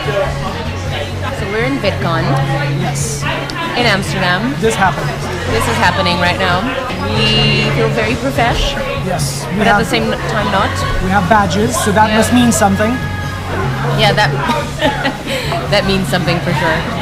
So we're in VidCon Yes. in Amsterdam. This happened. This is happening right now. We feel very profesh, Yes. but at the same time not. We have badges, so that must mean something. Yeah, that that means something for sure.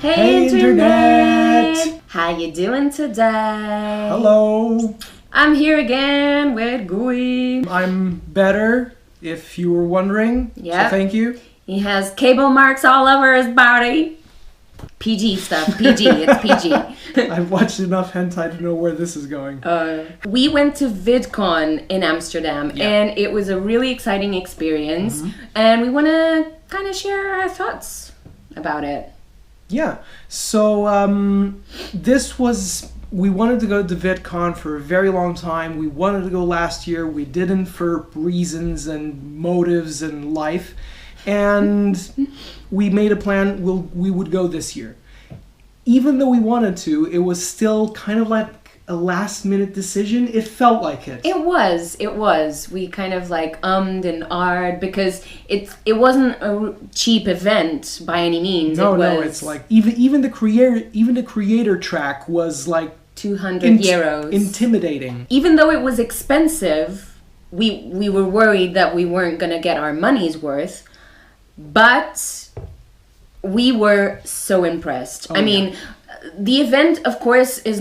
Hey Internet! How you doing today? Hello. I'm here again with Gooey. I'm better, if you were wondering. Yeah. So thank you. He has cable marks all over his body. PG stuff. PG. It's PG. I've watched enough hentai to know where this is going. We went to VidCon in Amsterdam, Yeah. and it was a really exciting experience. And we want to kind of share our thoughts about it. Yeah. So we wanted to go to VidCon for a very long time. We wanted to go last year. We didn't for reasons and motives and life. And we made a plan we would go this year. Even though we wanted to, it was still kind of like a last minute decision. It felt like it. It was. We kind of like ummed and ahed because it wasn't a cheap event by any means. No, it's like even the creator track was like 200 euros. Intimidating. Even though it was expensive, we were worried that we weren't gonna get our money's worth, but we were so impressed. Oh, I mean, the event, of course, was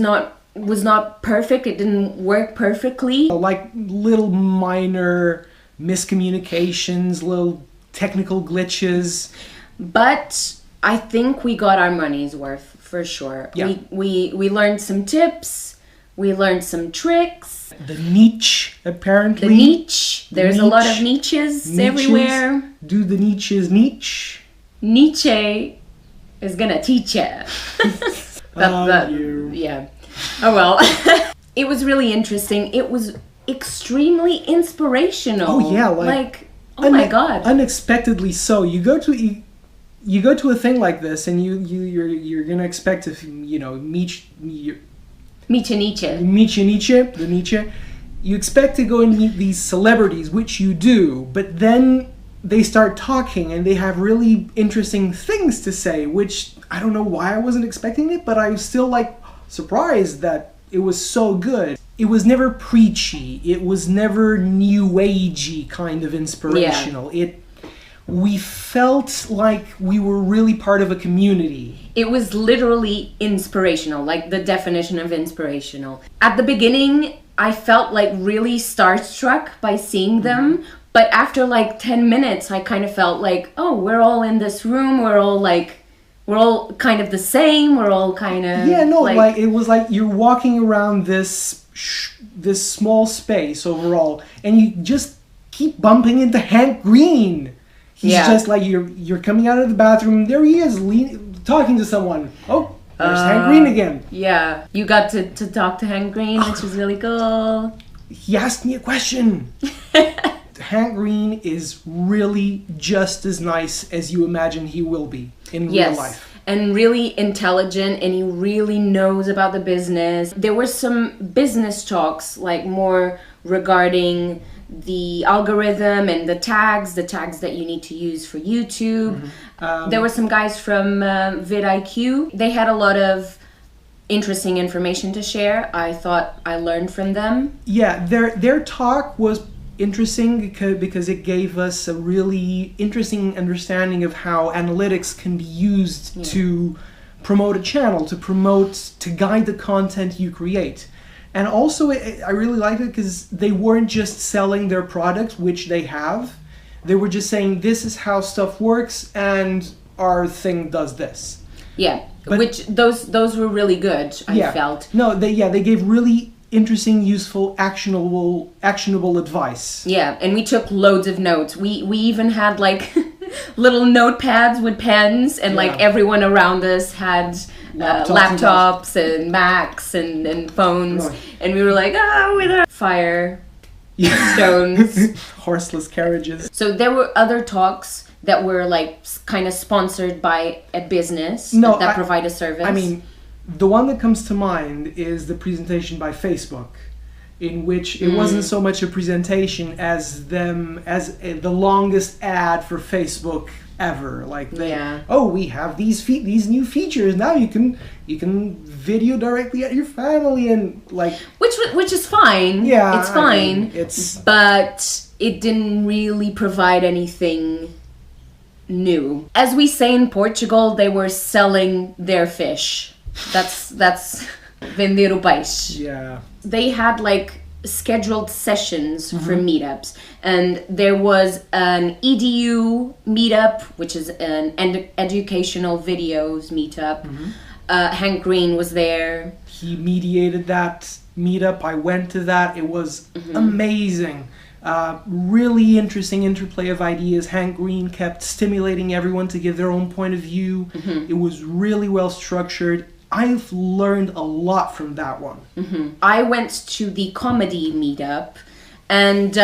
not perfect. It didn't work perfectly. Like little minor miscommunications, little technical glitches. But I think we got our money's worth for sure. Yeah. We learned some tips. We learned some tricks. The Nietzsche, apparently. The Nietzsche. There's a lot of Nietzsches. Nietzsches everywhere. Do the Nietzsches Nietzsche? Nietzsche is gonna teach you. You. Yeah. Oh well. It was really interesting. It was extremely inspirational. Oh yeah, like oh my god. Unexpectedly so. You go to a thing like this, and you're gonna expect to meet Nietzsche. You expect to go and meet these celebrities, which you do, but then they start talking and they have really interesting things to say, which I don't know why I wasn't expecting it, but I was still like surprised that it was so good. It was never preachy. It was never new agey kind of inspirational. Yeah. We felt like we were really part of a community. It was literally inspirational, like the definition of inspirational. At the beginning, I felt like really starstruck by seeing them, but after like 10 minutes, I kind of felt like, oh, we're all in this room, we're all kind of the same, we're all kind of... Yeah, no, like it was like you're walking around this small space overall, and you just keep bumping into Hank Green. He's just like, you're coming out of the bathroom, there he is, talking to someone. Oh, there's Hank Green again. Yeah, you got to talk to Hank Green, which was really cool. He asked me a question. Hank Green is really just as nice as you imagine he will be in real life. And really intelligent, and he really knows about the business. There were some business talks, like more regarding the algorithm and the tags that you need to use for YouTube. There were some guys from vidIQ. They had a lot of interesting information to share. I thought I learned from them. Yeah, their talk was interesting because it gave us a really interesting understanding of how analytics can be used to promote a channel, to guide the content you create. And also, I really liked it because they weren't just selling their product, which they have. They were just saying, this is how stuff works, and our thing does this. Yeah, But- which those were really good, I felt. No, they gave really interesting, useful, actionable advice. Yeah, and we took loads of notes. We even had like little notepads with pens, and like Yeah. everyone around us had laptops and Macs and phones, Right. and we were like, with our fire Yeah. stones. Horseless carriages. So there were other talks that were like kind of sponsored by a business No, that provide a service. I mean, the one that comes to mind is the presentation by Facebook, in which it wasn't so much a presentation as the longest ad for Facebook ever. Like we have these new features now. You can video directly at your family and like which is fine. Yeah, it's fine. I mean, but it didn't really provide anything new. As we say in Portugal, they were selling their fish. That's vender o peixe. Yeah. They had like scheduled sessions for meetups, and there was an EDU meetup, which is an educational videos meetup. Hank Green was there. He mediated that meetup. I went to that. It was amazing. Really interesting interplay of ideas. Hank Green kept stimulating everyone to give their own point of view. It was really well structured. I've learned a lot from that one. I went to the comedy meetup, and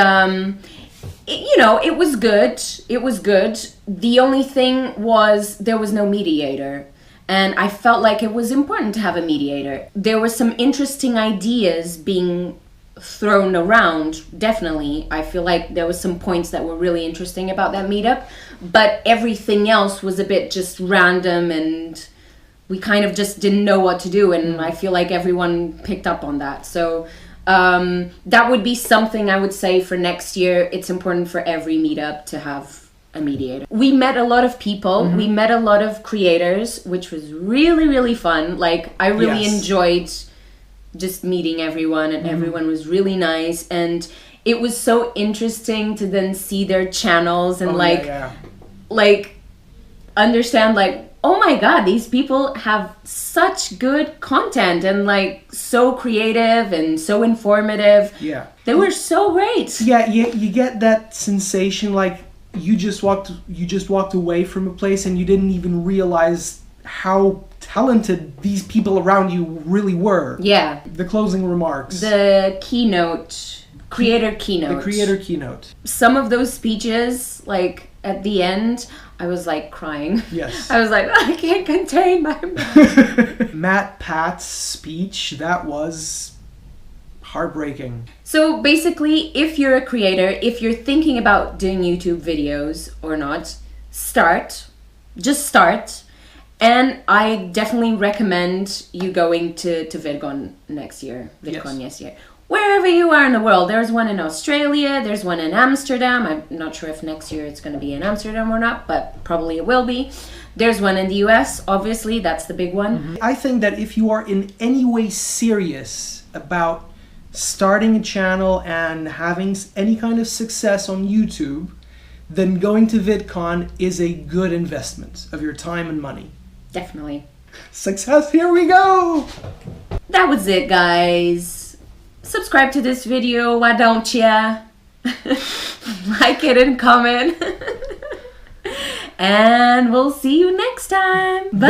it was good. It was good. The only thing was there was no mediator. And I felt like it was important to have a mediator. There were some interesting ideas being thrown around, definitely. I feel like there was some points that were really interesting about that meetup, but everything else was a bit just random, and we kind of just didn't know what to do, and I feel like everyone picked up on that. So that would be something I would say for next year. It's important for every meetup to have a mediator. We met a lot of people. We met a lot of creators, which was really, really fun. Like, I really enjoyed just meeting everyone, and everyone was really nice, and it was so interesting to then see their channels and like understand like, oh my god, these people have such good content and like so creative and so informative. Yeah. They were so great. Yeah, you get that sensation like you just walked away from a place and you didn't even realize how talented these people around you really were. Yeah. The closing remarks. The creator keynote. The creator keynote. Some of those speeches, like at the end, I was like crying. Yes. I was like, I can't contain my emotions. Matt Pat's speech, that was heartbreaking. So basically, if you're a creator, if you're thinking about doing YouTube videos or not, just start. And I definitely recommend you going to VidCon next year. Yes, yeah. Wherever you are in the world. There's one in Australia, there's one in Amsterdam. I'm not sure if next year it's going to be in Amsterdam or not, but probably it will be. There's one in the US, obviously, that's the big one. I think that if you are in any way serious about starting a channel and having any kind of success on YouTube, then going to VidCon is a good investment of your time and money. Definitely. Success, here we go! That was it, guys. Subscribe to this video, why don't ya? Like it and comment. And we'll see you next time. Bye!